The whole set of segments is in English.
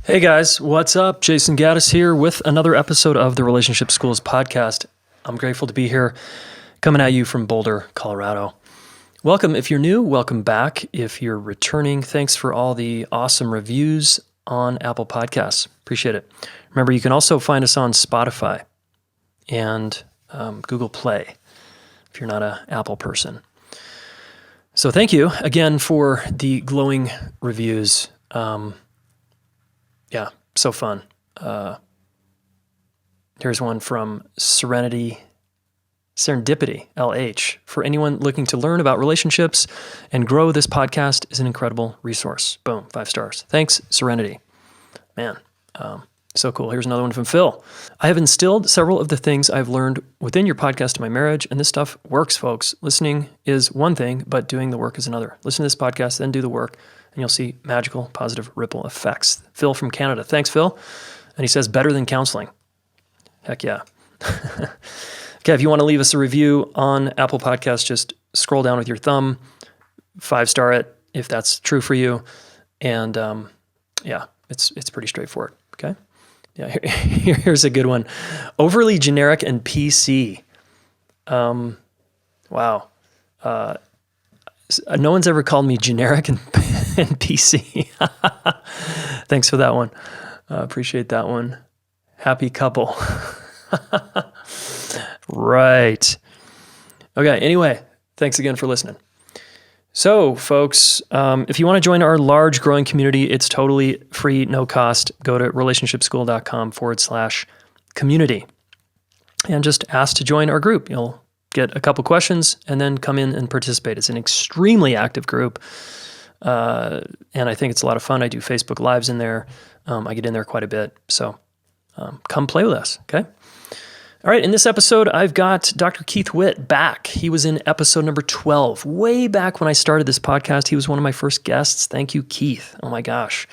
Hey guys, what's up? Jason Gaddis here with another episode of the Relationship Schools podcast. I'm grateful to be here, coming at you from Boulder, Colorado. Welcome if you're new, welcome back. If you're returning, thanks for all the awesome reviews on Apple Podcasts. Appreciate it. Remember, you can also find us on Spotify and Google Play if you're not an Apple person. So thank you again for the glowing reviews. Yeah, so fun. Here's one from Serendipity, LH. For anyone looking to learn about relationships and grow, this podcast is an incredible resource. Boom, 5 stars. Thanks, Serenity. Man, so cool. Here's another one from Phil. I have instilled several of the things I've learned within your podcast in my marriage, and this stuff works, folks. Listening is one thing, but doing the work is another. Listen to this podcast, then do the work, and you'll see magical, positive ripple effects. Phil from Canada. Thanks, Phil. And he says, better than counseling. Heck yeah. Okay, if you want to leave us a review on Apple Podcasts, just scroll down with your thumb, 5-star it if that's true for you. And yeah, it's pretty straightforward, okay? Yeah, here's a good one. Overly generic and PC. Wow. No one's ever called me generic and PC. Thanks for that one. Appreciate that one. Happy couple. Right. Okay, anyway, thanks again for listening. So, folks, if you want to join our large growing community, it's totally free, no cost. Go to relationshipschool.com/community and just ask to join our group. You'll get a couple questions and then come in and participate. It's an extremely active group, and I think it's a lot of fun. I do Facebook Lives in there. I get in there quite a bit. So come play with us, okay? All right, in this episode, I've got Dr. Keith Witt back. He was in episode number 12. Way back when I started this podcast, he was one of my first guests. Thank you, Keith. Oh my gosh.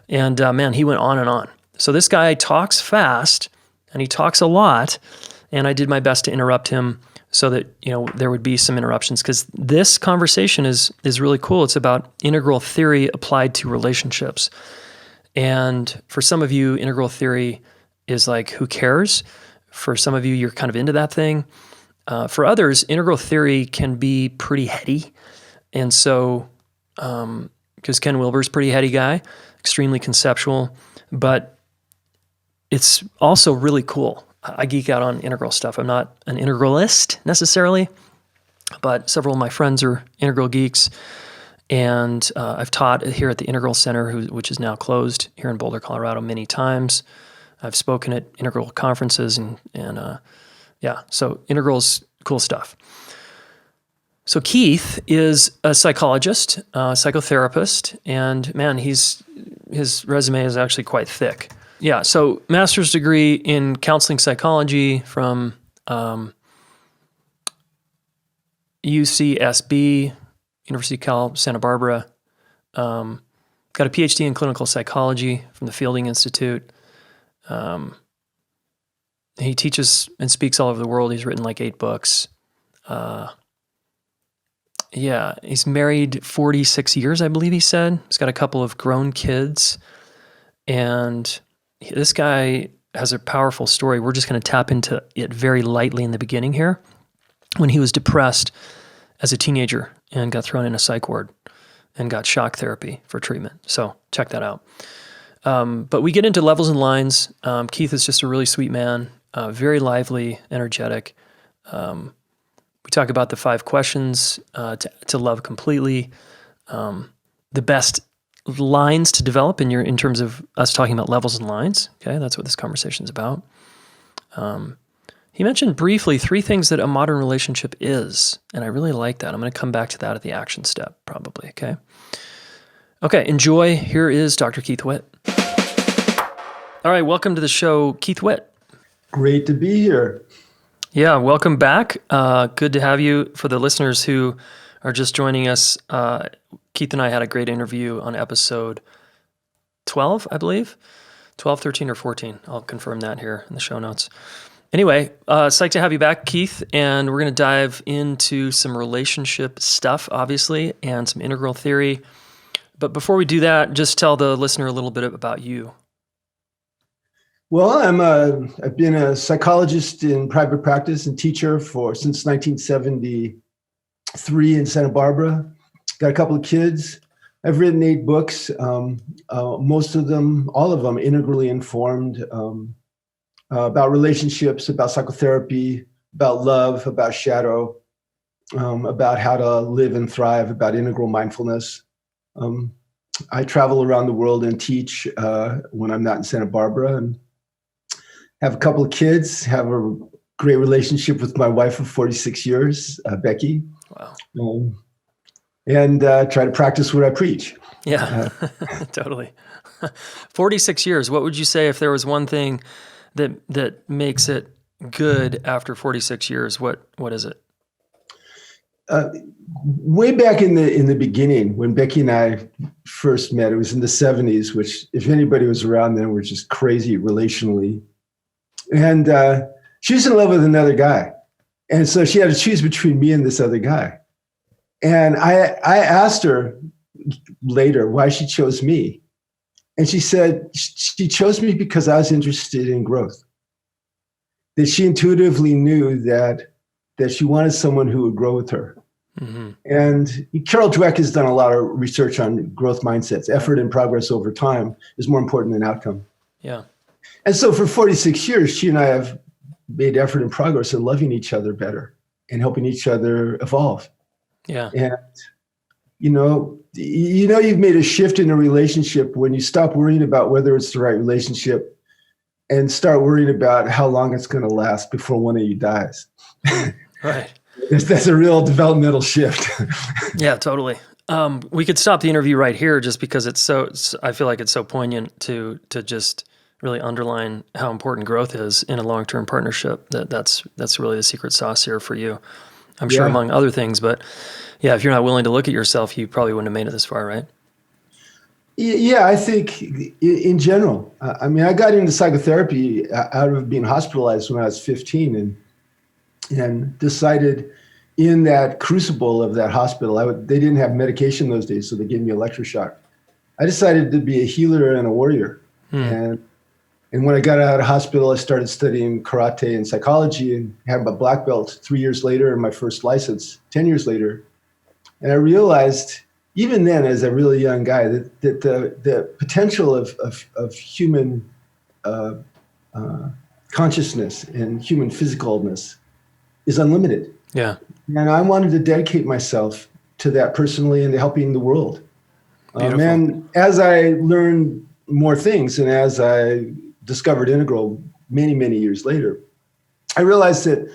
And man, he went on and on. So this guy talks fast, and he talks a lot, and I did my best to interrupt him so that, you know, there would be some interruptions, because this conversation is really cool. It's about integral theory applied to relationships. And for some of you, integral theory is like, who cares? For some of you, you're kind of into that thing. For others, integral theory can be pretty heady. And so, because Ken Wilber is a pretty heady guy, extremely conceptual, but it's also really cool. I geek out on integral stuff. I'm not an integralist necessarily, but several of my friends are integral geeks. And I've taught here at the Integral Center, which is now closed here in Boulder, Colorado, many times. I've spoken at integral conferences and yeah, so integral's cool stuff. So Keith is a psychologist, psychotherapist, and man, his resume is actually quite thick. Yeah, so master's degree in counseling psychology from UCSB, University of Cal, Santa Barbara. Got a PhD in clinical psychology from the Fielding Institute. He teaches and speaks all over the world. He's written like 8 books. Yeah, he's married 46 years, I believe he said. He's got a couple of grown kids. And this guy has a powerful story. We're just going to tap into it very lightly in the beginning here. When he was depressed as a teenager and got thrown in a psych ward and got shock therapy for treatment. So check that out. But we get into levels and lines. Keith is just a really sweet man, very lively, energetic. We talk about the 5 questions to love completely, the best lines to develop in terms of us talking about levels and lines. Okay, that's what this conversation is about. He mentioned briefly 3 things that a modern relationship is, and I really like that. I'm going to come back to that at the action step, probably. Okay, enjoy. Here is Dr. Keith Witt. All right, welcome to the show, Keith Witt. Great to be here. Yeah, welcome back. Good to have you. For the listeners who are just joining us, Keith and I had a great interview on episode 12, I believe. 12, 13, or 14. I'll confirm that here in the show notes. Anyway, psyched to have you back, Keith, and we're going to dive into some relationship stuff, obviously, and some integral theory. But before we do that, just tell the listener a little bit about you. Well, I've been a psychologist in private practice and teacher since 1973 in Santa Barbara. Got a couple of kids. I've written 8 books, most of them, all of them, integrally informed about relationships, about psychotherapy, about love, about shadow, about how to live and thrive, about integral mindfulness. I travel around the world and teach when I'm not in Santa Barbara, and have a couple of kids, have a great relationship with my wife of 46 years, Becky. Wow. And try to practice what I preach. Yeah, totally. 46 years. What would you say if there was one thing that makes it good after 46 years? What is it? Way back in the beginning, when Becky and I first met, it was in the 70s, which if anybody was around then, were just crazy relationally. And she was in love with another guy. And so she had to choose between me and this other guy. And I asked her later why she chose me. And she said she chose me because I was interested in growth. That she intuitively knew that she wanted someone who would grow with her. Mm-hmm. And Carol Dweck has done a lot of research on growth mindsets. Effort and progress over time is more important than outcome. Yeah. And so for 46 years, she and I have made effort and progress in loving each other better and helping each other evolve. Yeah. And, you've made a shift in a relationship when you stop worrying about whether it's the right relationship and start worrying about how long it's going to last before one of you dies. Right. That's a real developmental shift. Yeah, totally. We could stop the interview right here just because I feel like it's so poignant to just really underline how important growth is in a long-term partnership. That's really the secret sauce here for you. I'm sure among other things, but yeah, if you're not willing to look at yourself, you probably wouldn't have made it this far, right? Yeah, I think in general. I mean, I got into psychotherapy out of being hospitalized when I was 15 and decided in that crucible of that hospital, they didn't have medication those days, so they gave me electroshock. I decided to be a healer and a warrior. And when I got out of hospital, I started studying karate and psychology and had my black belt 3 years later and my first license 10 years later. And I realized, even then, as a really young guy, that the potential of human consciousness and human physicalness is unlimited. Yeah. And I wanted to dedicate myself to that personally and to helping the world. And as I learned more things and as I discovered Integral many, many years later, I realized that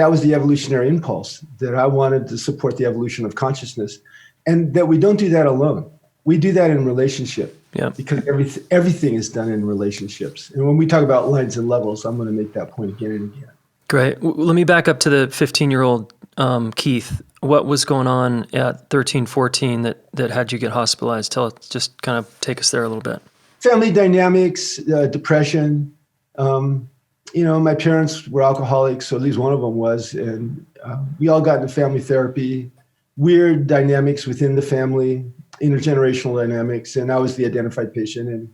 was the evolutionary impulse, that I wanted to support the evolution of consciousness, and that we don't do that alone. We do that in relationship, because everything is done in relationships. And when we talk about lines and levels, I'm going to make that point again and again. Great. Let me back up to the 15-year-old Keith. What was going on at 13, 14 that had you get hospitalized? Just kind of take us there a little bit. Family dynamics, depression. My parents were alcoholics, so at least one of them was, and we all got into family therapy. Weird dynamics within the family, intergenerational dynamics, and I was the identified patient. And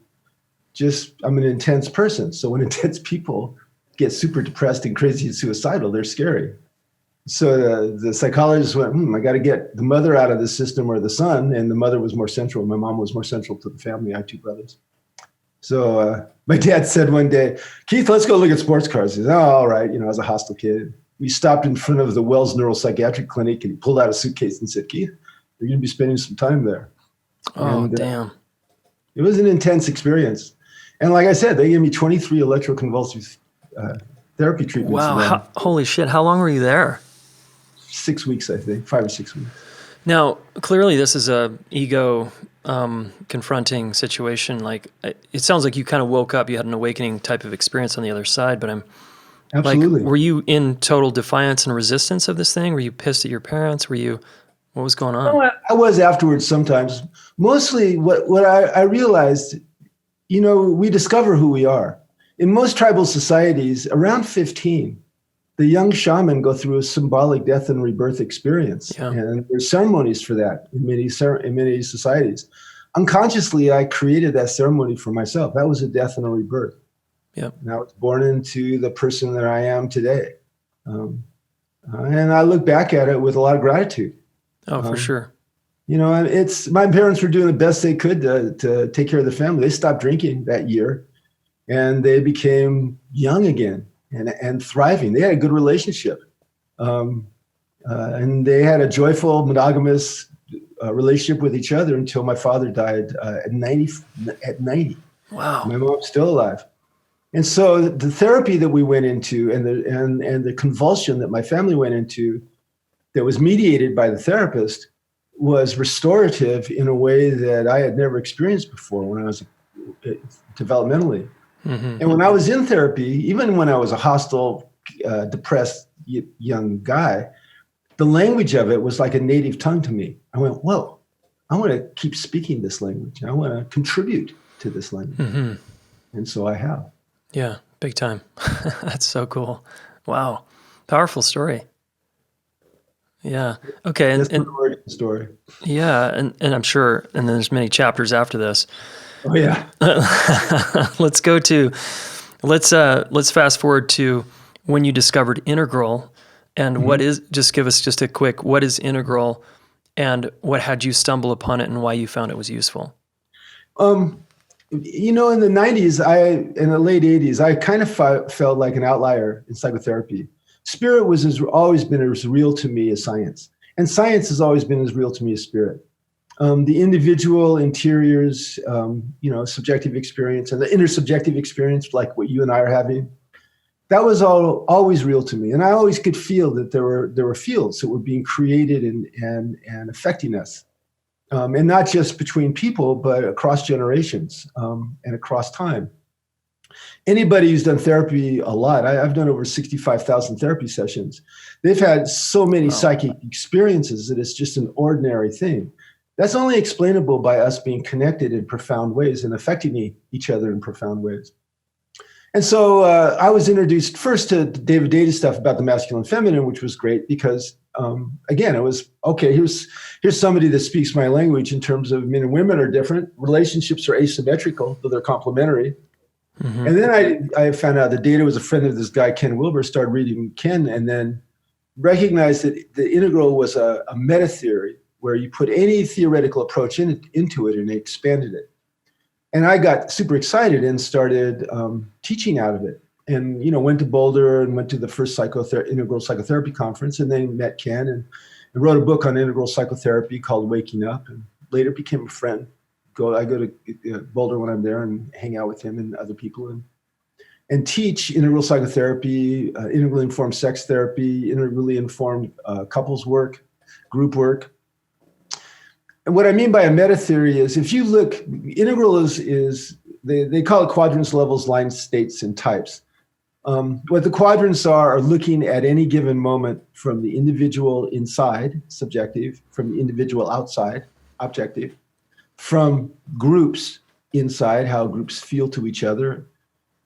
I'm an intense person, so when intense people get super depressed and crazy and suicidal, they're scary. So the psychologist went, I got to get the mother out of the system or the son, and the mother was more central. My mom was more central to the family. I had 2 brothers. So my dad said one day, Keith, let's go look at sports cars. He said, oh, all right. I was a hostile kid. We stopped in front of the Wells Neuropsychiatric Clinic, and he pulled out a suitcase and said, Keith, you're going to be spending some time there. Oh, damn. It was an intense experience. And like I said, they gave me 23 electroconvulsive therapy treatments. Wow. Holy shit. How long were you there? 6 weeks, I think, 5 or 6 weeks. Now, clearly this is a ego confronting situation. Like, it sounds like you kind of woke up, you had an awakening type of experience on the other side, but Absolutely. Like, were you in total defiance and resistance of this thing? Were you pissed at your parents? What was going on? Oh, I was afterwards sometimes. Mostly what I realized, we discover who we are. In most tribal societies, around 15, the young shaman go through a symbolic death and rebirth experience. Yeah. And there's ceremonies for that in many societies. Unconsciously, I created that ceremony for myself. That was a death and a rebirth. Yeah. And I was born into the person that I am today. And I look back at it with a lot of gratitude. Oh, for sure. You know, my parents were doing the best they could to take care of the family. They stopped drinking that year, and they became young again and thriving. They had a good relationship, and they had a joyful, monogamous relationship with each other until my father died at 90. Wow. My mom's still alive. And so the therapy that we went into and the convulsion that my family went into that was mediated by the therapist was restorative in a way that I had never experienced before when I was developmentally. Mm-hmm. And when I was in therapy, even when I was a hostile, depressed young guy, the language of it was like a native tongue to me. I went, whoa, I want to keep speaking this language. I want to contribute to this language. Mm-hmm. And so I have. Yeah, big time. That's so cool. Wow. Powerful story. Yeah. Okay. That's an origin story. Yeah. And I'm sure, and then there's many chapters after this. Oh yeah. Let's fast forward to when you discovered Integral and mm-hmm. Give us just a quick, what is Integral and what had you stumble upon it and why you found it was useful? You know, in the 90s, in the late 80s, I kind of felt like an outlier in psychotherapy. Spirit has always been as real to me as science. And science has always been as real to me as spirit. The individual interiors, subjective experience and the intersubjective experience, like what you and I are having, that was always real to me. And I always could feel that there were fields that were being created and affecting us. And not just between people, but across generations and across time. Anybody who's done therapy a lot, I've done over 65,000 therapy sessions. They've had so many psychic experiences that it's just an ordinary thing. That's only explainable by us being connected in profound ways and affecting each other in profound ways. And so I was introduced first to David Deda's stuff about the masculine and feminine, which was great because, again, it was, okay, here's somebody that speaks my language in terms of men and women are different. Relationships are asymmetrical, but they're complementary. Mm-hmm. And then I found out that Deda was a friend of this guy, Ken Wilber, started reading Ken, and then recognized that the Integral was a meta theory where you put any theoretical approach into it and it expanded it. And I got super excited and started teaching out of it. And, went to Boulder and went to the first Integral Psychotherapy Conference, and then met Ken and wrote a book on integral psychotherapy called Waking Up, and later became a friend. I go to Boulder when I'm there and hang out with him and other people and teach integral psychotherapy, integrally informed sex therapy, integrally informed couples work, group work. And what I mean by a meta theory is if you look, integral is they call it quadrants, levels, lines, states, and types. What the quadrants are looking at any given moment from the individual inside, subjective, from the individual outside, objective, from groups inside, how groups feel to each other,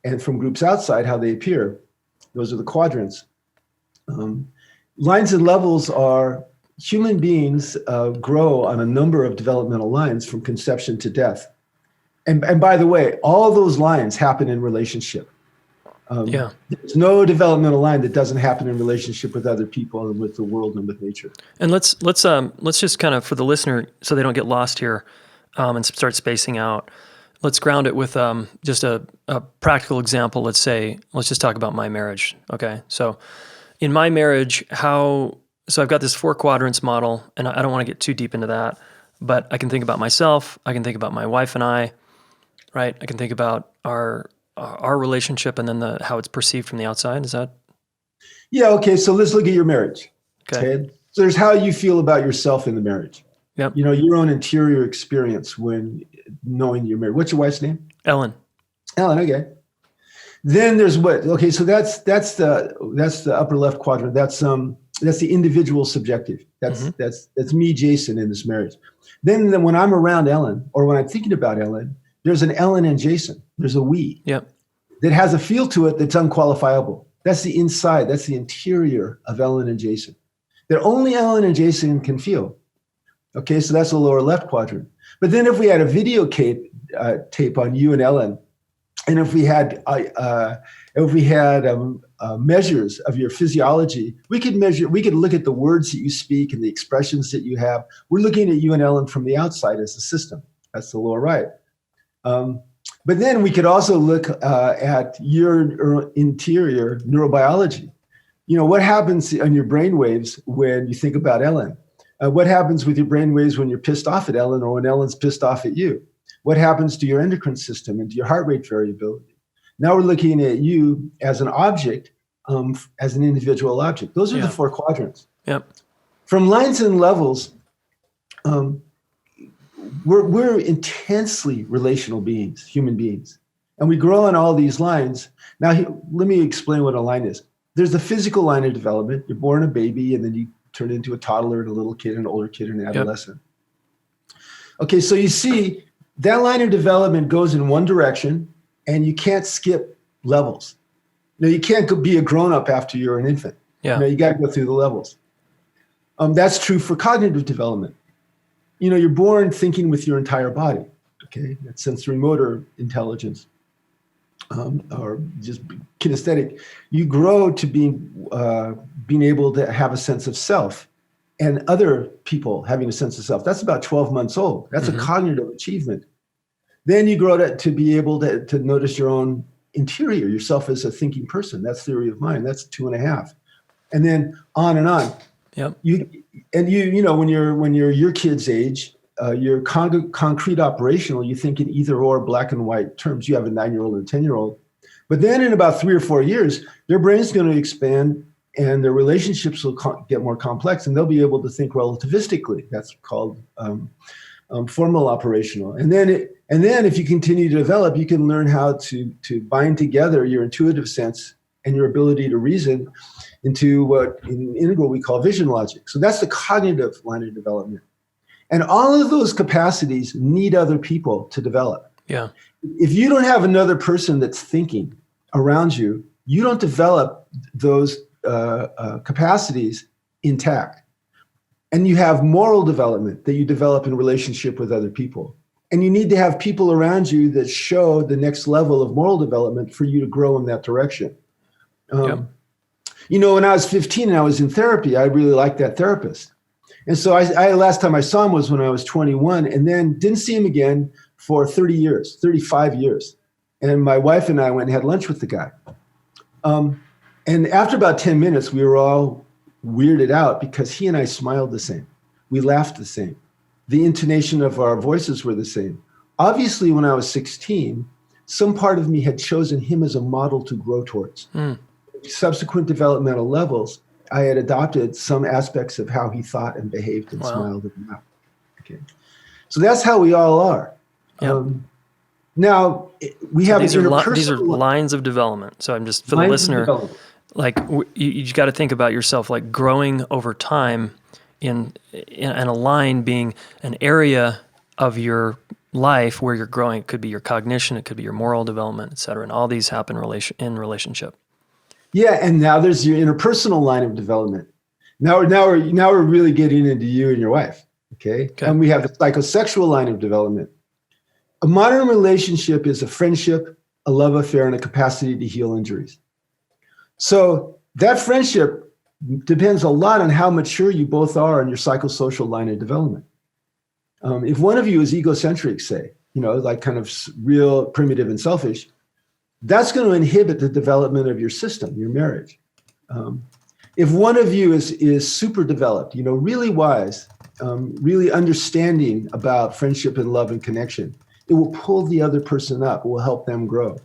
and from groups outside, how they appear. Those are the quadrants. Lines and levels are human beings grow on a number of developmental lines from conception to death. And by the way, all those lines happen in relationship. There's no developmental line that doesn't happen in relationship with other people and with the world and with nature. And let's just kind of, for the listener, so they don't get lost here and start spacing out, let's ground it with just a practical example. Let's just talk about my marriage. Okay, so in my marriage, so I've got this 4 quadrants model, and I don't want to get too deep into that, but I can think about myself, I can think about my wife and I, right? I can think about our relationship and then how it's perceived from the outside. Is that? Yeah. Okay. So let's look at your marriage. Okay. So there's how you feel about yourself in the marriage. Yep. Your own interior experience when knowing you're married. What's your wife's name? Ellen. Okay. Then there's what? Okay. So that's the upper left quadrant. That's the individual subjective. That's me, Jason, in this marriage. Then when I'm around Ellen or when I'm thinking about Ellen, there's an Ellen and Jason. There's a we. Yep. That has a feel to it that's unqualifiable. That's the inside. That's the interior of Ellen and Jason. That only Ellen and Jason can feel. Okay, so that's the lower left quadrant. But then if we had a video tape on you and Ellen, and if we had measures of your physiology, we could look at the words that you speak and the expressions that you have. We're looking at you and Ellen from the outside as a system. That's the lower right. But then we could also look at your interior neurobiology. You know, what happens on your brain waves when you think about Ellen? What happens with your brain waves when you're pissed off at Ellen or when Ellen's pissed off at you? What happens to your endocrine system and to your heart rate variability? Now we're looking at you as an object, as an individual object. Those are the 4 quadrants. Yep. From lines and levels, we're intensely relational beings, human beings. And we grow on all these lines. Now, let me explain what a line is. There's the physical line of development. You're born a baby, and then you turn into a toddler and a little kid, an older kid, and an adolescent. Yep. Okay, so you see, that line of development goes in one direction, and you can't skip levels. No, you can't be a grown-up after you're an infant. Yeah. You got to go through the levels. That's true for cognitive development. You know, you're born thinking with your entire body, okay? That's sensory motor intelligence, or just kinesthetic. You grow to being able to have a sense of self and other people having a sense of self. That's about 12 months old. That's a cognitive achievement. Then you grow to be able to notice your own interior, yourself as a thinking person. That's theory of mind. That's 2.5. And then on and on. Yep. You know, when you're your kid's age, you're concrete operational. You think in either or black and white terms. You have a 9-year-old and a 10-year-old. But then in about 3 or 4 years, their brain's going to expand and their relationships will get more complex, and they'll be able to think relativistically. That's called formal operational. And then if you continue to develop, you can learn how to bind together your intuitive sense and your ability to reason into what in integral we call vision logic. So that's the cognitive line of development. And all of those capacities need other people to develop. Yeah. If you don't have another person that's thinking around you, you don't develop those capacities intact. And you have moral development that you develop in relationship with other people. And you need to have people around you that show the next level of moral development for you to grow in that direction. You know, when I was 15 and I was in therapy, I really liked that therapist. And so I last time I saw him was when I was 21, and then didn't see him again for 30 years, 35 years. And my wife and I went and had lunch with the guy. And after about 10 minutes, we were all weirded out because he and I smiled the same. We laughed the same. The intonation of our voices were the same. Obviously, when I was 16, some part of me had chosen him as a model to grow towards. Subsequent developmental levels, I had adopted some aspects of how he thought and behaved and smiled and laughed. Okay, so that's how we all are. Yep. Now we have these are lines of development. So I'm just for the listener, like you got to think about yourself like growing over time in a line being an area of your life where you're growing. It could be your cognition, it could be your moral development, et cetera. And all these happen in relationship. Yeah, and now there's your interpersonal line of development. Now we're really getting into you and your wife, okay? And we have the psychosexual line of development. A modern relationship is a friendship, a love affair, and a capacity to heal injuries. So that friendship depends a lot on how mature you both are in your psychosocial line of development. If one of you is egocentric, say, like kind of real primitive and selfish, that's going to inhibit the development of your system, your marriage. If one of you is super developed, really wise, really understanding about friendship and love and connection, it will pull the other person up. It will help them grow.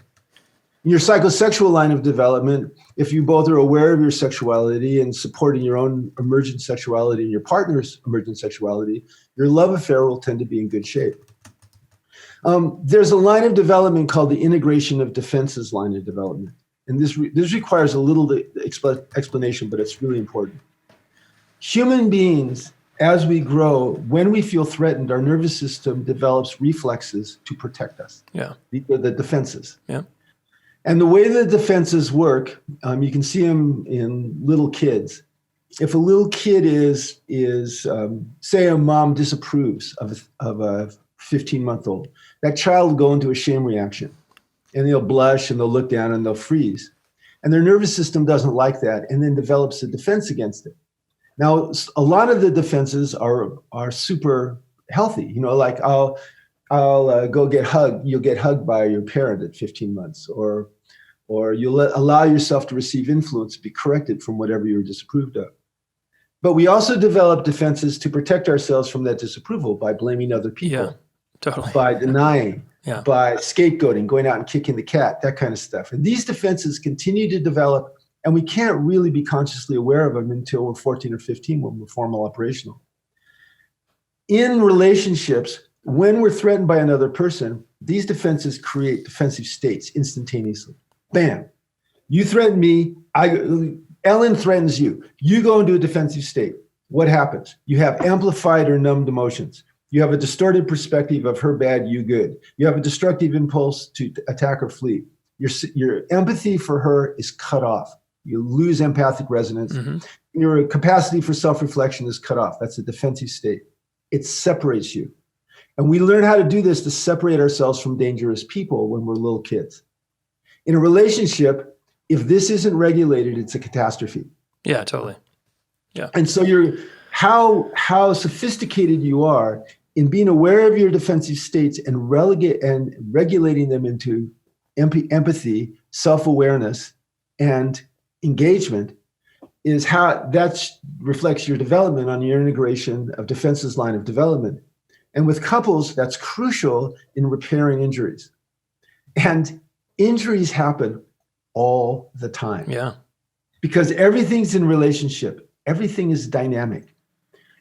In your psychosexual line of development, if you both are aware of your sexuality and supporting your own emergent sexuality and your partner's emergent sexuality, your love affair will tend to be in good shape. There's a line of development called the integration of defenses line of development. And this requires a little explanation, but it's really important. Human beings, as we grow, when we feel threatened, our nervous system develops reflexes to protect us. Yeah. The defenses. Yeah. And the way the defenses work, you can see them in little kids. If a little kid is say a mom disapproves of a 15-month-old, that child will go into a shame reaction, and they'll blush and they'll look down and they'll freeze. And their nervous system doesn't like that, and then develops a defense against it. Now, a lot of the defenses are super healthy. You know, like I'll go get hugged. You'll get hugged by your parent at 15 months, or you'll allow yourself to receive influence, be corrected from whatever you're disapproved of. But we also develop defenses to protect ourselves from that disapproval by blaming other people, Yeah, totally. by denying, Yeah. by scapegoating, going out and kicking the cat, that kind of stuff. And these defenses continue to develop, and we can't really be consciously aware of them until we're 14 or 15 when we're formal operational. In relationships, when we're threatened by another person, these defenses create defensive states instantaneously. Bam. You threaten me. Ellen threatens you. You go into a defensive state. What happens? You have amplified or numbed emotions. You have a distorted perspective of her bad, you good. You have a destructive impulse to attack or flee. Your empathy for her is cut off. You lose empathic resonance. Mm-hmm. Your capacity for self-reflection is cut off. That's a defensive state. It separates you. And we learn how to do this to separate ourselves from dangerous people when we're little kids. In a relationship, if this isn't regulated, it's a catastrophe. Yeah, totally. Yeah. And so how sophisticated you are in being aware of your defensive states and regulating them into empathy, self-awareness, and engagement is how that reflects your development on your integration of defenses line of development. And with couples, that's crucial in repairing injuries. And injuries happen all the time. Yeah. Because everything's in relationship. Everything is dynamic.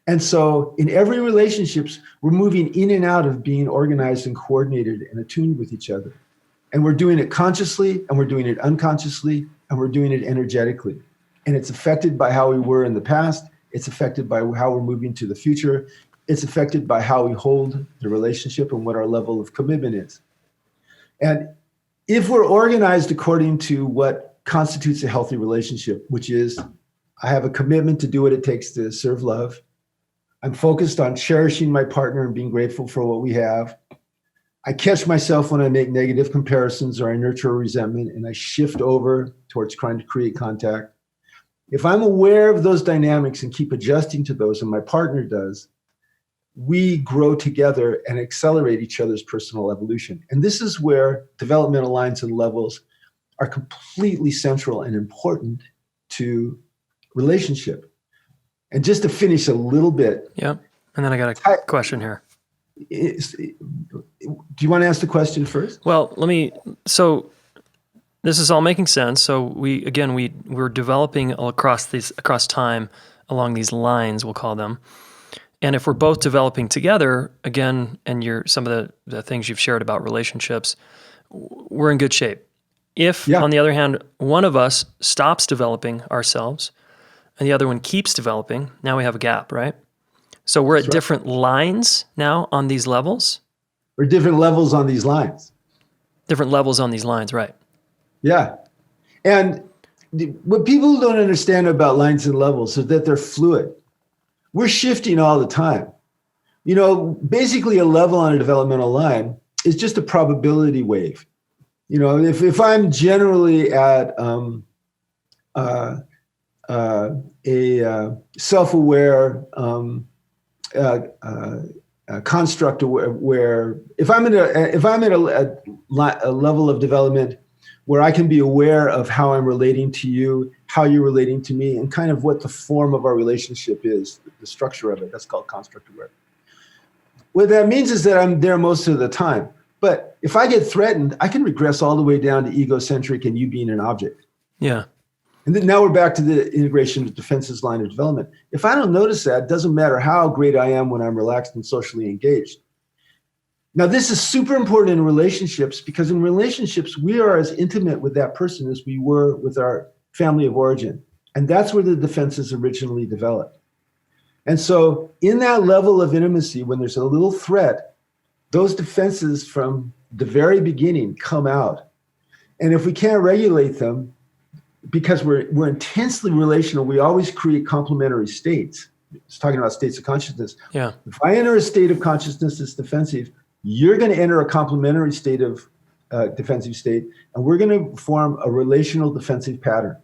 And so in every relationships, we're moving in and out of being organized and coordinated and attuned with each other. And we're doing it consciously, and we're doing it unconsciously, and we're doing it energetically. And it's affected by how we were in the past. It's affected by how we're moving to the future. It's affected by how we hold the relationship and what our level of commitment is. And if we're organized according to what constitutes a healthy relationship, which is I have a commitment to do what it takes to serve love. I'm focused on cherishing my partner and being grateful for what we have. I catch myself when I make negative comparisons or I nurture resentment, and I shift over towards trying to create contact. If I'm aware of those dynamics and keep adjusting to those, and my partner does, we grow together and accelerate each other's personal evolution. And this is where developmental lines and levels are completely central and important to relationship. And just to finish a little bit. Yeah. And then I got a question here. Do you want to ask the question first? Well, so this is all making sense. So we're developing across time along these lines, we'll call them. And if we're both developing together, again, and some of the things you've shared about relationships, we're in good shape. If, on the other hand, one of us stops developing ourselves and the other one keeps developing, now we have a gap, right? So we're at different lines now on these levels? We're different levels on these lines. Different levels on these lines, right. Yeah. And what people don't understand about lines and levels is that they're fluid. We're shifting all the time. You know, basically a level on a developmental line is just a probability wave. You know, if I'm generally at a self-aware construct where if I'm at a level of development where I can be aware of how I'm relating to you, how you're relating to me, and kind of what the form of our relationship is, the structure of it, that's called construct aware. What that means is that I'm there most of the time. But if I get threatened, I can regress all the way down to egocentric and you being an object. Yeah. And then now we're back to the integration of defenses line of development. If I don't notice that, it doesn't matter how great I am when I'm relaxed and socially engaged. Now, this is super important in relationships because in relationships, we are as intimate with that person as we were with our family of origin. And that's where the defenses originally developed. And so in that level of intimacy, when there's a little threat, those defenses from the very beginning come out. And if we can't regulate them, because we're intensely relational, we always create complementary states. It's talking about states of consciousness. Yeah. If I enter a state of consciousness that's defensive, you're going to enter a complementary state of defensive state, and we're going to form a relational defensive pattern.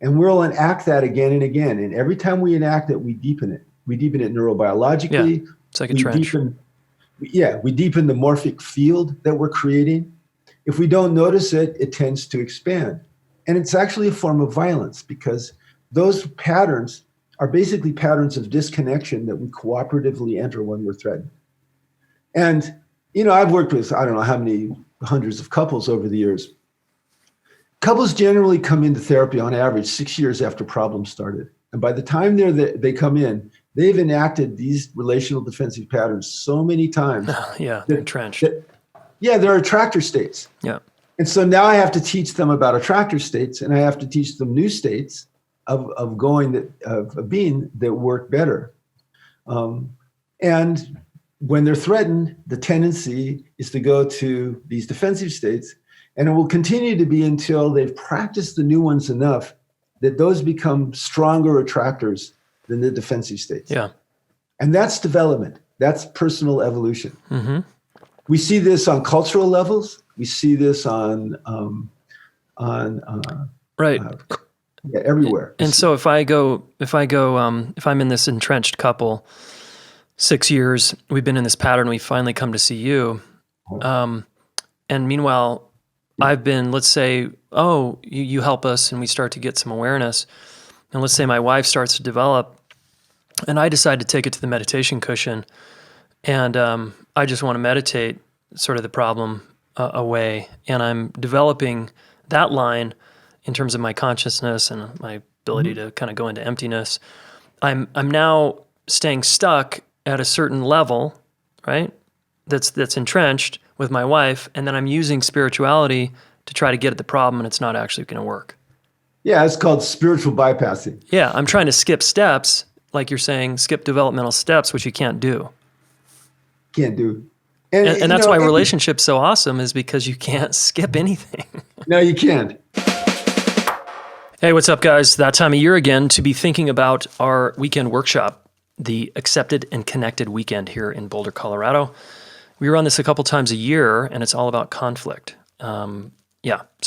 And we'll enact that again and again. And every time we enact it, we deepen it. We deepen it neurobiologically. Yeah. It's like a trench. We deepen the morphic field that we're creating. If we don't notice it, it tends to expand. And it's actually a form of violence, because those patterns are basically patterns of disconnection that we cooperatively enter when we're threatened. And, I've worked with, I don't know how many hundreds of couples over the years. Couples generally come into therapy on average 6 years after problems started. And by the time they come in, they've enacted these relational defensive patterns so many times. Yeah, they're entrenched. They're attractor states. Yeah. And so now I have to teach them about attractor states, and I have to teach them new states of being that work better. And when they're threatened, the tendency is to go to these defensive states, and it will continue to be until they've practiced the new ones enough that those become stronger attractors than the defensive states. Yeah. And that's development. That's personal evolution. Mm-hmm. We see this on cultural levels. We see this on right. Everywhere. And so if I'm in this entrenched couple, 6 years, we've been in this pattern, we finally come to see you. And meanwhile, I've been, let's say, you help us and we start to get some awareness. And let's say my wife starts to develop and I decide to take it to the meditation cushion and I just want to meditate sort of the problem away. And I'm developing that line in terms of my consciousness and my ability to kind of go into emptiness. I'm now staying stuck at a certain level, right? That's entrenched with my wife, and then I'm using spirituality to try to get at the problem, and it's not actually going to work. Yeah, it's called spiritual bypassing. Yeah, I'm trying to skip steps, like you're saying, skip developmental steps, which you can't do. Can't do. And that's why relationship's so awesome, is because you can't skip anything. No, you can't. Hey, what's up, guys? That time of year again to be thinking about our weekend workshop, the Accepted and Connected Weekend here in Boulder, Colorado. We run this a couple times a year, and it's all about conflict. So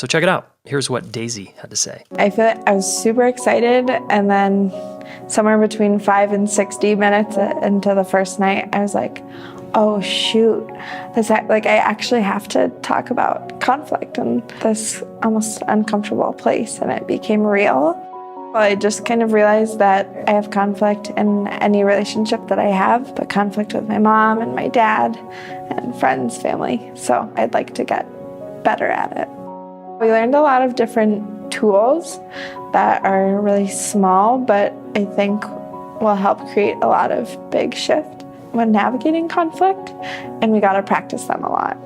check it out. Here's what Daisy had to say. I feel like I was super excited, and then somewhere between 5 and 60 minutes into the first night, I was like, oh shoot, I actually have to talk about conflict in this almost uncomfortable place, and it became real. I just kind of realized that I have conflict in any relationship that I have, but conflict with my mom and my dad and friends, family. So I'd like to get better at it. We learned a lot of different tools that are really small, but I think will help create a lot of big shift when navigating conflict, and we got to practice them a lot.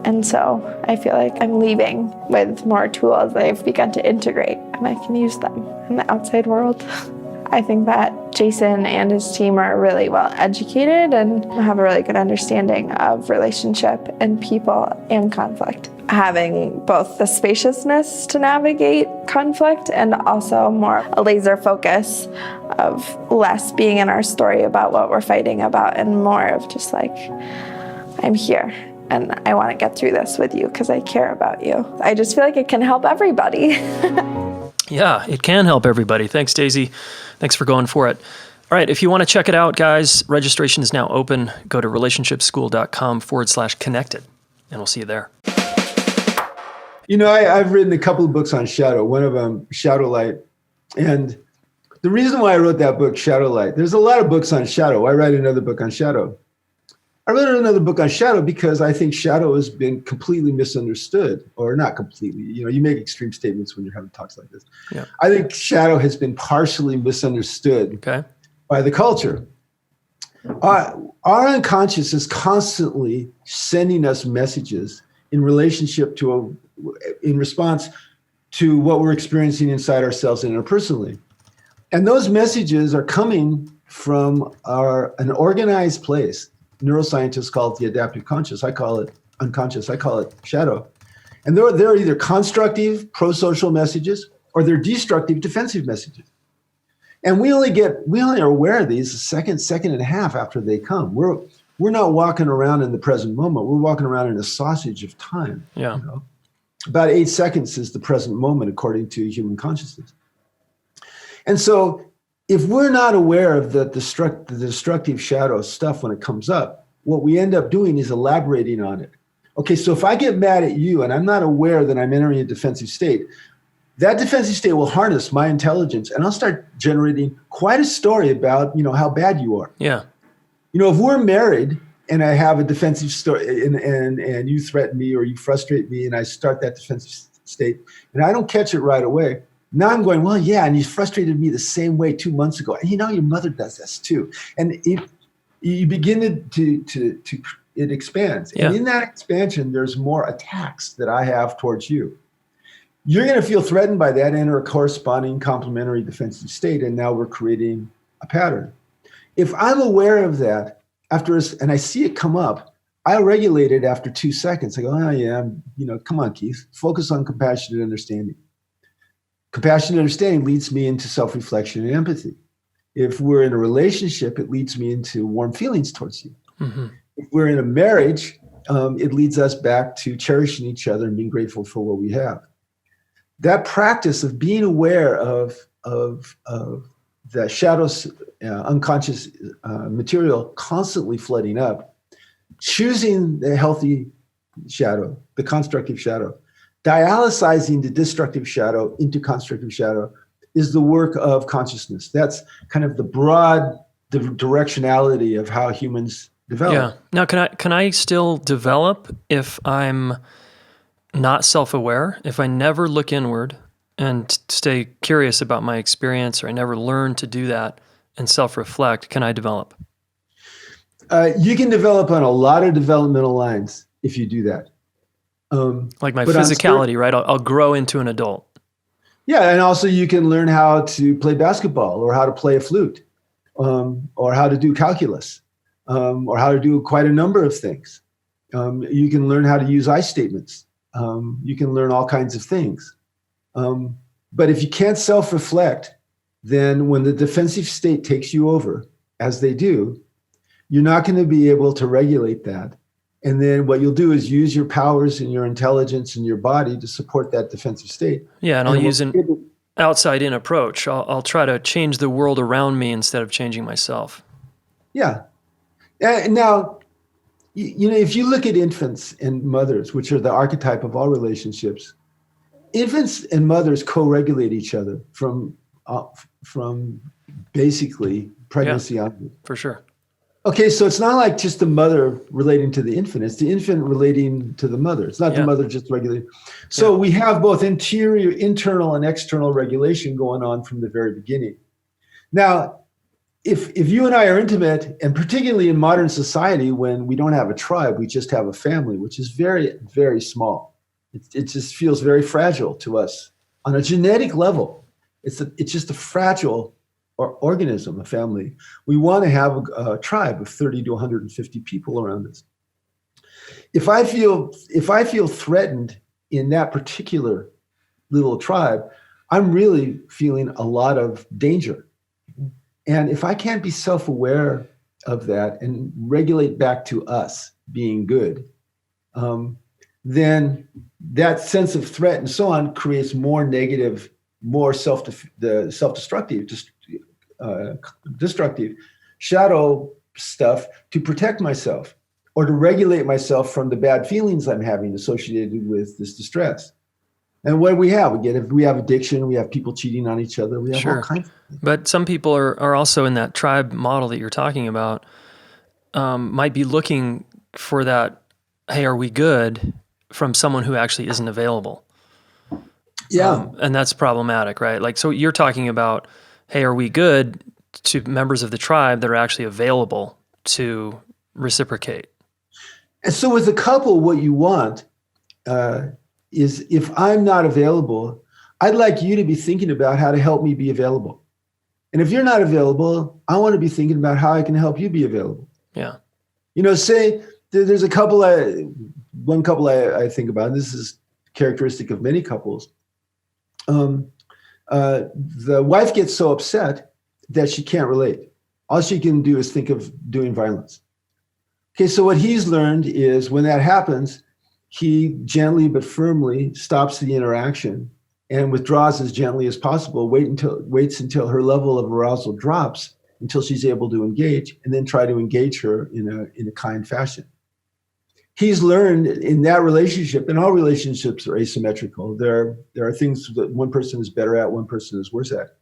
And so I feel like I'm leaving with more tools that I've begun to integrate, and I can use them in the outside world. I think that Jason and his team are really well educated and have a really good understanding of relationship and people and conflict. Having both the spaciousness to navigate conflict and also more a laser focus of less being in our story about what we're fighting about and more of just like, I'm here and I want to get through this with you because I care about you. I just feel like it can help everybody. Yeah, it can help everybody. Thanks, Daisy. Thanks for going for it. All right, if you want to check it out, guys, registration is now open. Go to relationshipschool.com/connected, and we'll see you there. I've written a couple of books on shadow, one of them, Shadow Light. And the reason why I wrote that book, Shadow Light, there's a lot of books on shadow. Why write another book on shadow? I wrote another book on shadow because I think shadow has been completely misunderstood, or not completely. You make extreme statements when you're having talks like this. Yeah. I think shadow has been partially misunderstood by the culture. Our unconscious is constantly sending us messages in response to what we're experiencing inside ourselves and interpersonally. And those messages are coming from an organized place. Neuroscientists call it the adaptive conscious. I call it unconscious. I call it shadow. And they're either constructive, pro-social messages, or they're destructive, defensive messages. And we only are aware of these a second and a half after they come. We're not walking around in the present moment. We're walking around in a sausage of time. Yeah. You know? About 8 seconds is the present moment, according to human consciousness. And so if we're not aware of the destructive shadow stuff when it comes up, what we end up doing is elaborating on it. Okay, so if I get mad at you and I'm not aware that I'm entering a defensive state, that defensive state will harness my intelligence, and I'll start generating quite a story about, how bad you are. Yeah. If we're married and I have a defensive story and you threaten me or you frustrate me and I start that defensive state and I don't catch it right away, now I'm going, well, yeah, and you frustrated me the same way 2 months ago. And your mother does this too. And you begin to it expands. Yeah. And in that expansion, there's more attacks that I have towards you. You're going to feel threatened by that, enter a corresponding complementary defensive state, and now we're creating a pattern. If I'm aware of that and I see it come up, I regulate it after 2 seconds. I go, oh yeah, come on, Keith, focus on compassionate understanding. Compassionate understanding leads me into self-reflection and empathy. If we're in a relationship, it leads me into warm feelings towards you. Mm-hmm. If we're in a marriage, it leads us back to cherishing each other and being grateful for what we have. That practice of being aware of the shadows, unconscious material constantly flooding up, choosing the healthy shadow, the constructive shadow, dialysizing the destructive shadow into constructive shadow is the work of consciousness. That's kind of the broad directionality of how humans develop. Yeah. Now, can I still develop if I'm not self-aware? If I never look inward and stay curious about my experience, or I never learn to do that and self-reflect, can I develop? You can develop on a lot of developmental lines if you do that. Like my physicality, right? I'll grow into an adult. Yeah, and also you can learn how to play basketball or how to play a flute or how to do calculus or how to do quite a number of things. You can learn how to use I statements. You can learn all kinds of things. But if you can't self-reflect, then when the defensive state takes you over, as they do, you're not going to be able to regulate that. And then what you'll do is use your powers and your intelligence and your body to support that defensive state. Yeah, and I'll use an outside-in approach. I'll try to change the world around me instead of changing myself. Yeah. Now, if you look at infants and mothers, which are the archetype of all relationships, infants and mothers co-regulate each other from basically pregnancy on. For sure. Okay, so it's not like just the mother relating to the infant. It's the infant relating to the mother. It's not the mother just regulating. So we have both internal and external regulation going on from the very beginning. Now, if you and I are intimate, and particularly in modern society when we don't have a tribe, we just have a family, which is very, very small. It just feels very fragile to us on a genetic level. It's just a fragile organism, a family. We want to have a tribe of 30 to 150 people around us. If I feel threatened in that particular little tribe, I'm really feeling a lot of danger. And if I can't be self-aware of that and regulate back to us being good, then that sense of threat and so on creates more negative, more self-destructive, destructive shadow stuff to protect myself or to regulate myself from the bad feelings I'm having associated with this distress. And what do we have? We have addiction, we have people cheating on each other, we have all kinds of things. But some people are also in that tribe model that you're talking about, might be looking for that, hey, are we good, from someone who actually isn't available. Yeah. And that's problematic, right? Like, so you're talking about, hey, are we good, to members of the tribe that are actually available to reciprocate. And so with a couple, what you want is, if I'm not available, I'd like you to be thinking about how to help me be available. And if you're not available, I want to be thinking about how I can help you be available. Yeah. Say there's one couple I think about, and this is characteristic of many couples. The wife gets so upset that she can't relate. All she can do is think of doing violence. Okay, so what he's learned is when that happens, he gently but firmly stops the interaction and withdraws as gently as possible, waits until her level of arousal drops until she's able to engage, and then try to engage her in a kind fashion. He's learned in that relationship, and all relationships are asymmetrical. There are things that one person is better at, one person is worse at.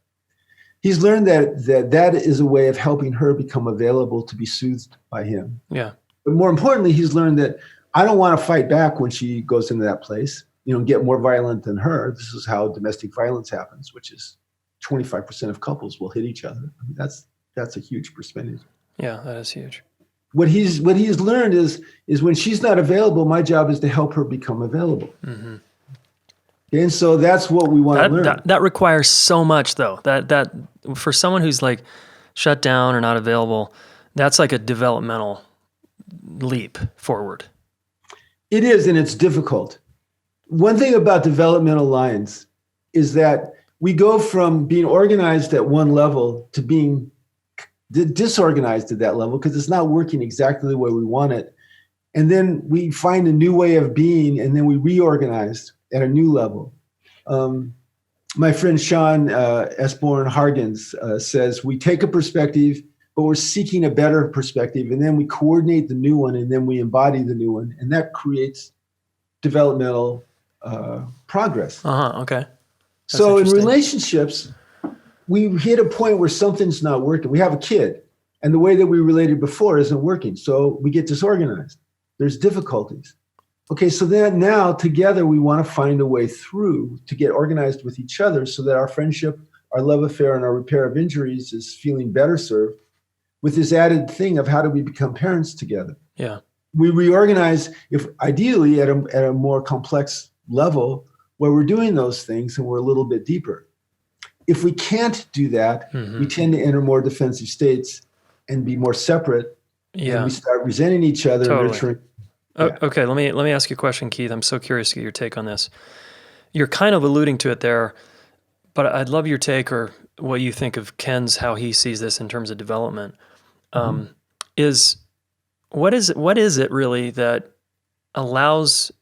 He's learned that is a way of helping her become available to be soothed by him. Yeah. But more importantly, he's learned that I don't want to fight back when she goes into that place, get more violent than her. This is how domestic violence happens, which is 25% of couples will hit each other. I mean, that's a huge percentage. Yeah, that is huge. What he's learned is when she's not available, my job is to help her become available. Mm-hmm. And so that's what we want to learn. That requires so much, though. That for someone who's like shut down or not available, that's like a developmental leap forward. It is, and it's difficult. One thing about developmental lines is that we go from being organized at one level to being disorganized at that level because it's not working exactly the way we want it. And then we find a new way of being, and then we reorganize at a new level. My friend Sean Esborn Hargens says, we take a perspective, but we're seeking a better perspective, and then we coordinate the new one, and then we embody the new one, and that creates developmental progress. Okay. So in relationships, we hit a point where something's not working. We have a kid, and the way that we related before isn't working, so we get disorganized. There's difficulties. Okay, so then now together we want to find a way through to get organized with each other so that our friendship, our love affair, and our repair of injuries is feeling better served with this added thing of how do we become parents together. Yeah. We reorganize, if ideally at a more complex level where we're doing those things and we're a little bit deeper. If we can't do that, we tend to enter more defensive states and be more separate. Yeah. And we start resenting each other. Totally. Nurturing. Yeah. Okay, let me ask you a question, Keith. I'm so curious to get your take on this. You're kind of alluding to it there, but I'd love your take or what you think of Ken's, how he sees this in terms of development. What is it really that allows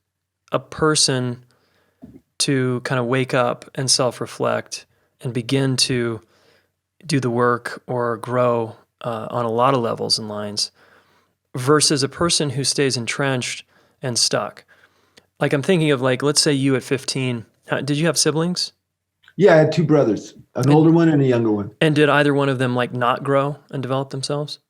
a person to kind of wake up and self-reflect and begin to do the work or grow on a lot of levels and lines versus a person who stays entrenched and stuck? Like I'm thinking of let's say you at 15, did you have siblings? Yeah, I had two brothers, an older one and a younger one. And did either one of them not grow and develop themselves?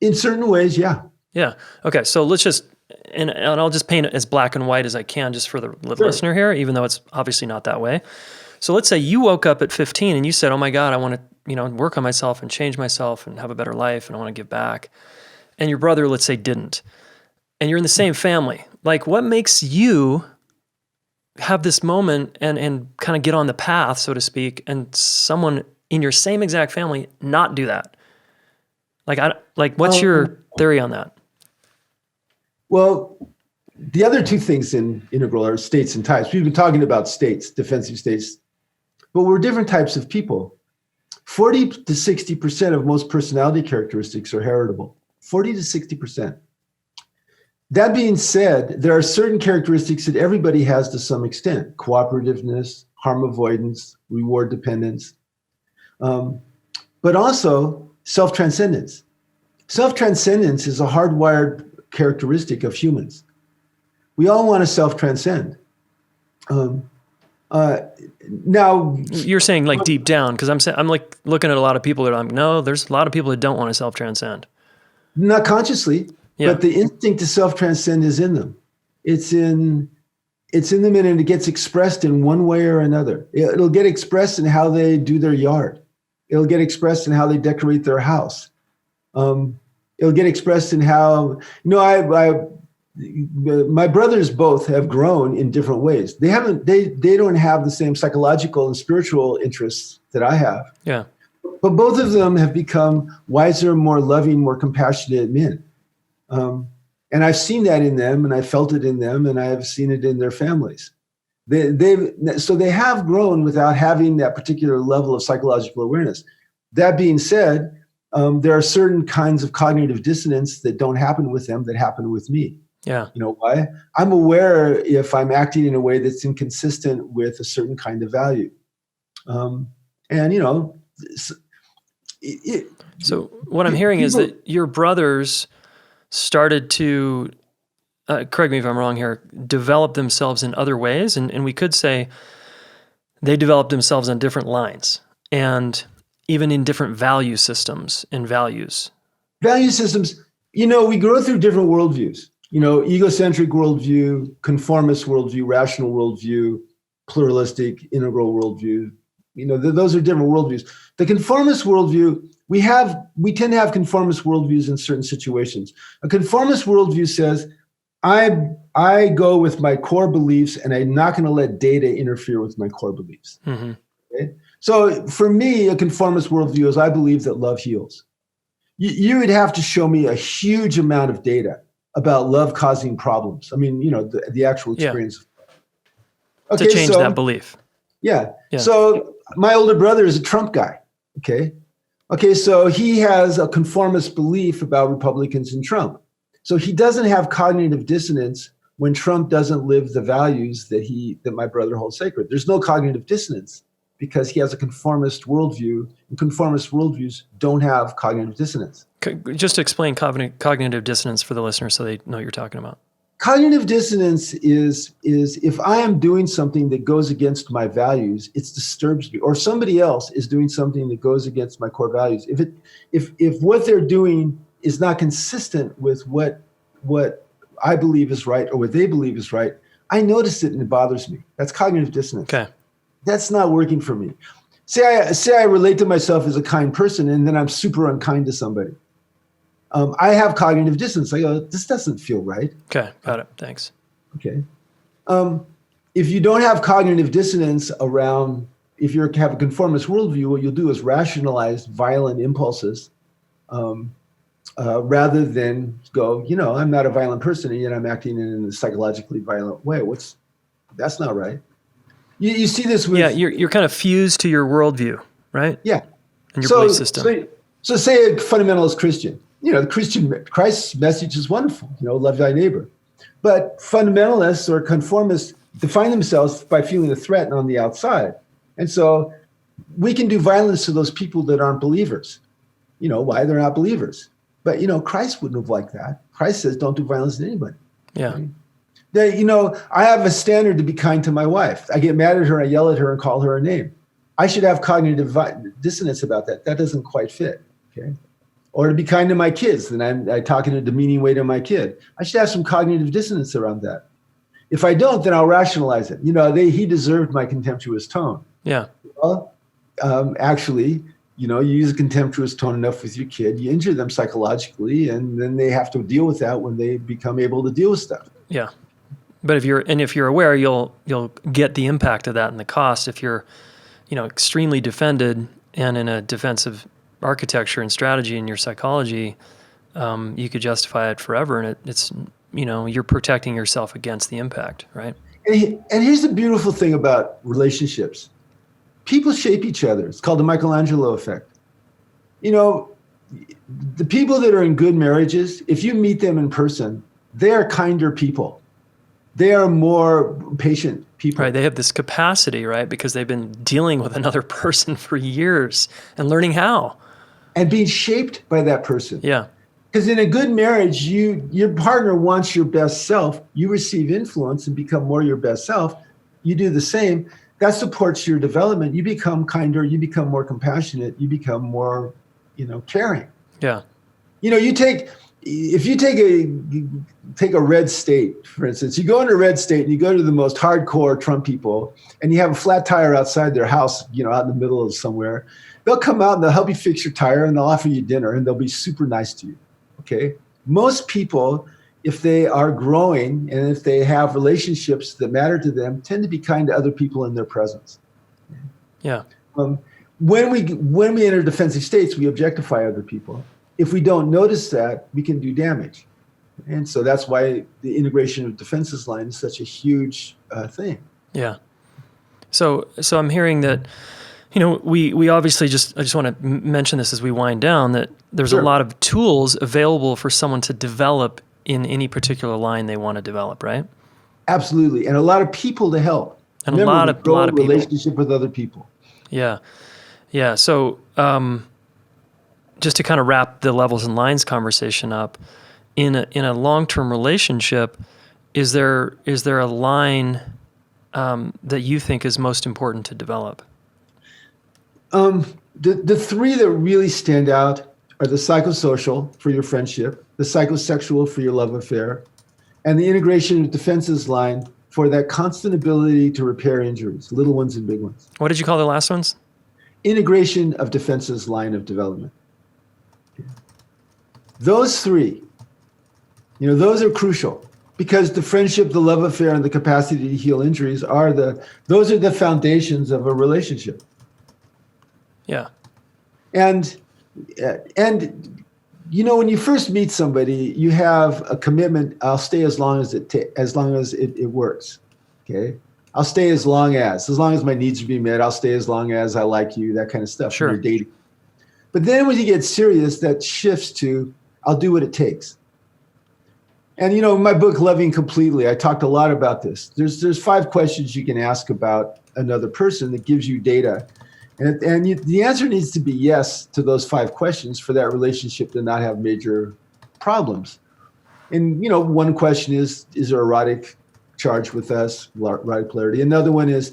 In certain ways, yeah. Yeah. Okay, so let's just, and I'll just paint it as black and white as I can just for the listener here, even though it's obviously not that way. So let's say you woke up at 15 and you said, oh my God, I want to work on myself and change myself and have a better life and I want to give back. And your brother, let's say, didn't. And you're in the same family. What makes you have this moment and kind of get on the path, so to speak, and someone in your same exact family not do that? What's your theory on that? Well, the other two things in integral are states and types. We've been talking about states, defensive states, but we're different types of people. 40 to 60% of most personality characteristics are heritable. 40 to 60%. That being said, there are certain characteristics that everybody has to some extent: cooperativeness, harm avoidance, reward dependence, but also self-transcendence. Self-transcendence is a hardwired characteristic of humans. We all want to self-transcend. Now, you're saying deep down, because I'm looking at a lot of people that no, there's a lot of people that don't want to self-transcend. Not consciously, but the instinct to self-transcend is in them. It's in them, and it gets expressed in one way or another. It'll get expressed in how they do their yard. It'll get expressed in how they decorate their house. It'll get expressed in how, my brothers both have grown in different ways. They don't have the same psychological and spiritual interests that I have. Yeah. But both of them have become wiser, more loving, more compassionate men. And I've seen that in them, and I felt it in them, and I have seen it in their families. So they have grown without having that particular level of psychological awareness. That being said, there are certain kinds of cognitive dissonance that don't happen with them that happen with me. Yeah. You know why? I'm aware if I'm acting in a way that's inconsistent with a certain kind of value. And, you know, so what I'm hearing is that your brothers started to, correct me if I'm wrong here, develop themselves in other ways. And we could say they developed themselves on different lines and even in different value systems and values. Value systems, you know, we grow through different worldviews. You know, egocentric worldview, conformist worldview, rational worldview, pluralistic, integral worldview. You know, those are different worldviews. The conformist worldview, we tend to have conformist worldviews in certain situations. A conformist worldview says, I go with my core beliefs and I'm not going to let data interfere with my core beliefs. Mm-hmm. Okay? So for me, a conformist worldview is I believe that love heals. You would have to show me a huge amount of data about love causing problems. I mean, you know, the actual experience. Yeah. Okay, to change that belief. Yeah. So my older brother is a Trump guy. Okay. So he has a conformist belief about Republicans and Trump. So he doesn't have cognitive dissonance when Trump doesn't live the values that my brother holds sacred. There's no cognitive dissonance because he has a conformist worldview, and conformist worldviews don't have cognitive dissonance. Just to explain cognitive dissonance for the listeners so they know what you're talking about. Cognitive dissonance is if I am doing something that goes against my values, it disturbs me, or somebody else is doing something that goes against my core values. If what they're doing is not consistent with what I believe is right or what they believe is right, I notice it and it bothers me. That's cognitive dissonance. Okay. That's not working for me. Say I relate to myself as a kind person and then I'm super unkind to somebody. I have cognitive dissonance. I go, this doesn't feel right. Okay, got it. Thanks. Okay. If you don't have cognitive dissonance around, if you have a conformist worldview, what you'll do is rationalize violent impulses rather than go, you know, I'm not a violent person and yet I'm acting in a psychologically violent way. That's not right. You see this with... Yeah, you're kind of fused to your worldview, right? Yeah. And your belief system. So say a fundamentalist Christian. You know, Christ's message is wonderful, you know, love thy neighbor. But fundamentalists or conformists define themselves by feeling a threat on the outside. And so we can do violence to those people that aren't believers. You know, why? They're not believers. But, you know, Christ wouldn't have liked that. Christ says don't do violence to anybody. Yeah. Right? You know, I have a standard to be kind to my wife. I get mad at her, I yell at her and call her a name. I should have cognitive dissonance about that. That doesn't quite fit, okay? Or to be kind to my kids, then I'm talking in a demeaning way to my kid. I should have some cognitive dissonance around that. If I don't, then I'll rationalize it. You know, he deserved my contemptuous tone. Yeah. Well, actually, you know, you use a contemptuous tone enough with your kid, you injure them psychologically, and then they have to deal with that when they become able to deal with stuff. Yeah. But if you're aware, you'll get the impact of that and the cost. If you're, you know, extremely defended and in a defensive architecture and strategy in your psychology, you could justify it forever, and it's, you know, you're protecting yourself against the impact, right? And here's the beautiful thing about relationships. People shape each other. It's called the Michelangelo effect. You know, the people that are in good marriages, if you meet them in person, they are kinder people. They are more patient people. Right. They have this capacity, right? Because they've been dealing with another person for years and learning how. And being shaped by that person. Yeah. Because in a good marriage, your partner wants your best self. You receive influence and become more your best self. You do the same. That supports your development. You become kinder. You become more compassionate. You become more, you know, caring. Yeah. You know, if you take a red state, for instance, you go into a red state and you go to the most hardcore Trump people and you have a flat tire outside their house, you know, out in the middle of somewhere, they'll come out and they'll help you fix your tire and they'll offer you dinner and they'll be super nice to you. Okay. Most people, if they are growing and if they have relationships that matter to them, tend to be kind to other people in their presence. Yeah. When we enter defensive states, we objectify other people. If we don't notice that, we can do damage. And so that's why the integration of defenses line is such a huge thing. Yeah. So I'm hearing that, we obviously I just want to mention this as we wind down, that there's Sure. a lot of tools available for someone to develop in any particular line they want to develop, right? Absolutely. And a lot of people to help. And Remember, we a grow lot a of people. relationship with other people. Yeah. Yeah. So, just to kind of wrap the levels and lines conversation up, in a long-term relationship, is there a line that you think is most important to develop? The three that really stand out are the psychosocial for your friendship, the psychosexual for your love affair, and the integration of defenses line for that constant ability to repair injuries, little ones and big ones. What did you call the last ones? Integration of defenses line of development. Those three, those are crucial because the friendship, the love affair, and the capacity to heal injuries those are the foundations of a relationship. Yeah. And when you first meet somebody, you have a commitment. I'll stay as long as it works. Okay. I'll stay as long as my needs are being met. I'll stay as long as I like you, that kind of stuff. Sure. When you're dating. But then when you get serious, that shifts to I'll do what it takes. And in my book, Loving Completely, I talked a lot about this. There's 5 questions you can ask about another person that gives you data. And the answer needs to be yes to those 5 questions for that relationship to not have major problems. And, one question is there erotic charge with us, erotic polarity? Another one is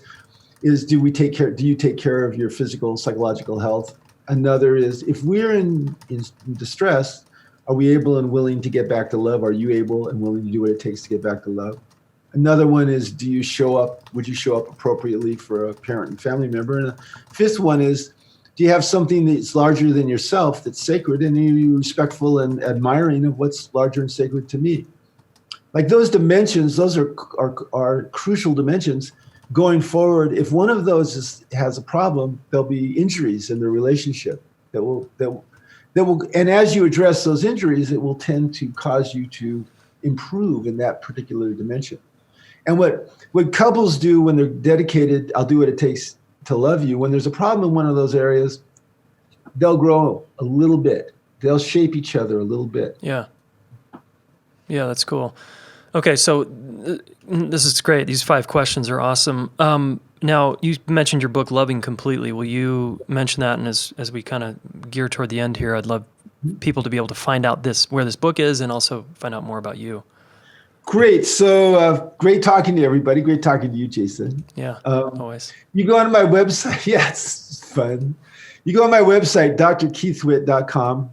do you take care of your physical, psychological health? Another is, if we're in distress, are we able and willing to get back to love? Are you able and willing to do what it takes to get back to love? Another one is, would you show up appropriately for a parent and family member? And a 5th one is, do you have something that's larger than yourself, that's sacred, and are you respectful and admiring of what's larger and sacred to me? Like those dimensions, those are crucial dimensions going forward. If one of those has a problem, there'll be injuries in the relationship that will, and as you address those injuries, it will tend to cause you to improve in that particular dimension. And what couples do when they're dedicated, I'll do what it takes to love you, when there's a problem in one of those areas, they'll grow a little bit. They'll shape each other a little bit. Yeah. Yeah, that's cool. Okay, so this is great. These 5 questions are awesome. Now, you mentioned your book, Loving Completely. Will you mention that? And as we kind of gear toward the end here, I'd love people to be able to find out where this book is and also find out more about you. Great. So great talking to everybody. Great talking to you, Jason. Yeah, always. You go on my website. Yeah, it's fun. You go on my website, drkeithwitt.com.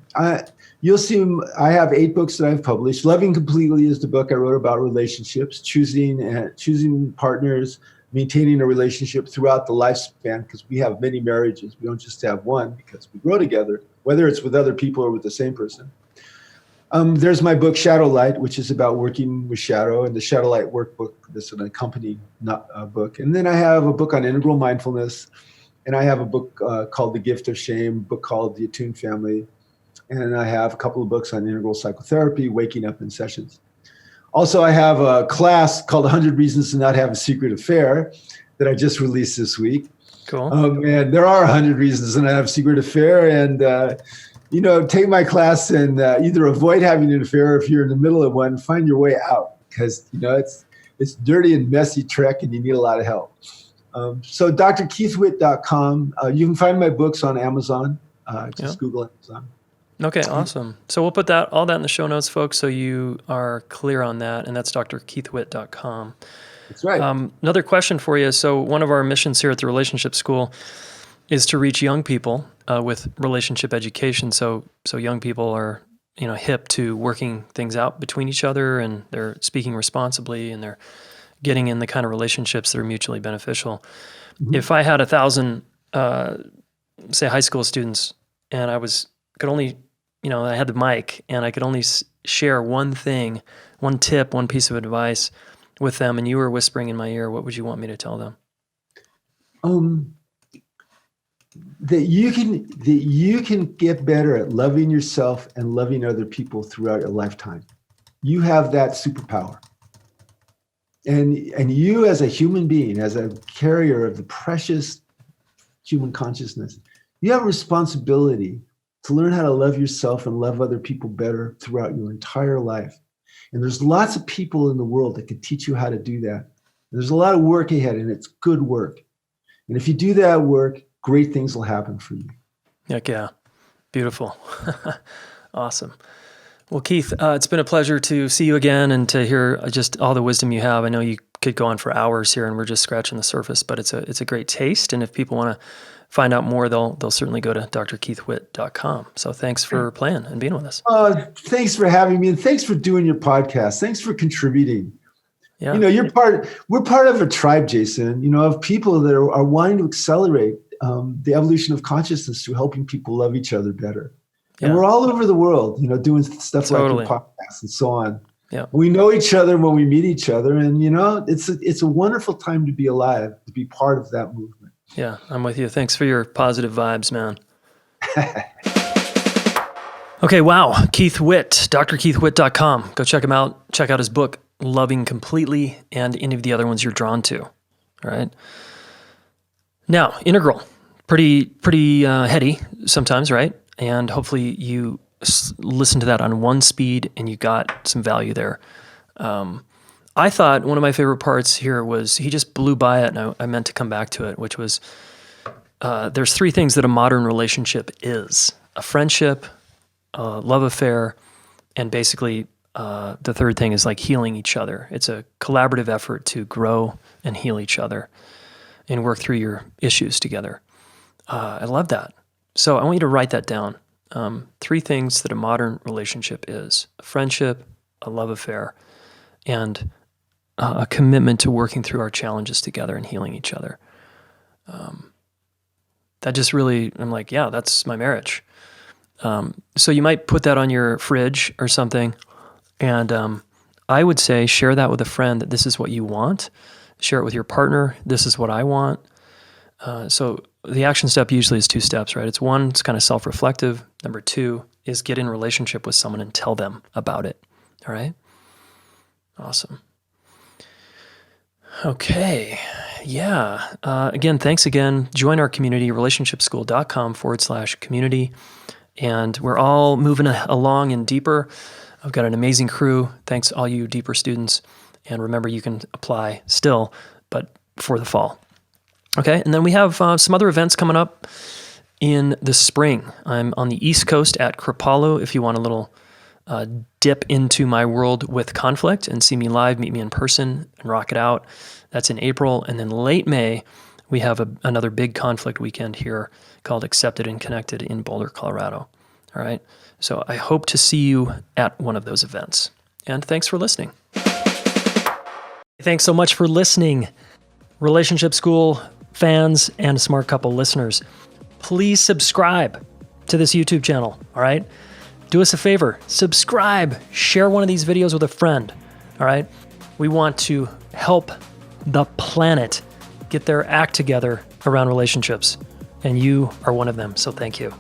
You'll see I have 8 books that I've published. Loving Completely is the book I wrote about relationships, choosing partners, maintaining a relationship throughout the lifespan, because we have many marriages. We don't just have one because we grow together, whether it's with other people or with the same person. There's my book, Shadow Light, which is about working with shadow, and the Shadow Light workbook, that's an accompanying book. And then I have a book on integral mindfulness, and I have a book called The Gift of Shame, a book called The Attuned Family, and I have a couple of books on integral psychotherapy, waking up in sessions. Also, I have a class called 100 Reasons to Not Have a Secret Affair that I just released this week. Cool. And there are 100 reasons to not have a secret affair, and take my class and either avoid having an affair, or if you're in the middle of one, find your way out, because it's dirty and messy trek, and you need a lot of help. So drkeithwitt.com. You can find my books on Amazon. Just Google Amazon. Okay, awesome. So we'll put all that in the show notes, folks, so you are clear on that, and that's drkeithwitt.com. That's right. Another question for you. So one of our missions here at the Relationship School is to reach young people with relationship education. So young people are hip to working things out between each other, and they're speaking responsibly, and they're getting in the kind of relationships that are mutually beneficial. Mm-hmm. If I had 1,000, say, high school students, and I could only, I had the mic, and I could only share one thing, one tip, one piece of advice with them, and you were whispering in my ear, what would you want me to tell them? That you can get better at loving yourself and loving other people throughout your lifetime. You have that superpower. And you as a human being, as a carrier of the precious human consciousness, you have a responsibility to learn how to love yourself and love other people better throughout your entire life. And there's lots of people in the world that can teach you how to do that. There's a lot of work ahead, and it's good work. And if you do that work, great things will happen for you. Heck yeah. Beautiful. Awesome. Well, Keith, it's been a pleasure to see you again and to hear just all the wisdom you have. I know you could go on for hours here, and we're just scratching the surface, but it's a great taste. And if people want to find out more, they'll certainly go to drkeithwitt.com. So thanks for playing and being with us. Thanks for having me, and thanks for doing your podcast. Thanks for contributing. Yeah. We're part of a tribe, Jason, of people that are wanting to accelerate the evolution of consciousness through helping people love each other better. And we're all over the world, doing stuff like your podcast and so on. Yeah. We know each other when we meet each other, and it's a wonderful time to be alive, to be part of that movement. Yeah, I'm with you. Thanks for your positive vibes, man. Okay, wow. Keith Witt, drkeithwitt.com. Go check him out. Check out his book, Loving Completely, and any of the other ones you're drawn to. All right. Now, Integral, pretty heady sometimes, right? And hopefully you listen to that on one speed and you got some value there. I thought one of my favorite parts here was he just blew by it, and I meant to come back to it, which was there's three things that a modern relationship is: a friendship, a love affair, and basically the third thing is like healing each other. It's a collaborative effort to grow and heal each other and work through your issues together. I love that. So I want you to write that down. Three things that a modern relationship is: a friendship, a love affair, and a commitment to working through our challenges together and healing each other. That just really, I'm like, yeah, that's my marriage. So you might put that on your fridge or something. And I would say share that with a friend, that this is what you want. Share it with your partner. This is what I want. So the action step usually is 2 steps, right? It's one, it's kind of self-reflective. Number 2 is get in relationship with someone and tell them about it. All right? Awesome. Okay. Yeah. Again, thanks again. Join our community, relationshipschool.com/community. And we're all moving along and deeper. I've got an amazing crew. Thanks all you deeper students. And remember, you can apply still, but for the fall. Okay. And then we have some other events coming up in the spring. I'm on the East Coast at Kripalu. If you want a little dip into my world with conflict and see me live, meet me in person and rock it out. That's in April. And then late May, we have another big conflict weekend here called Accepted and Connected in Boulder, Colorado. All right. So I hope to see you at one of those events. And thanks for listening. Thanks so much for listening, Relationship School fans and Smart Couple listeners. Please subscribe to this YouTube channel. All right. Do us a favor, subscribe, share one of these videos with a friend, all right? We want to help the planet get their act together around relationships, and you are one of them, so thank you.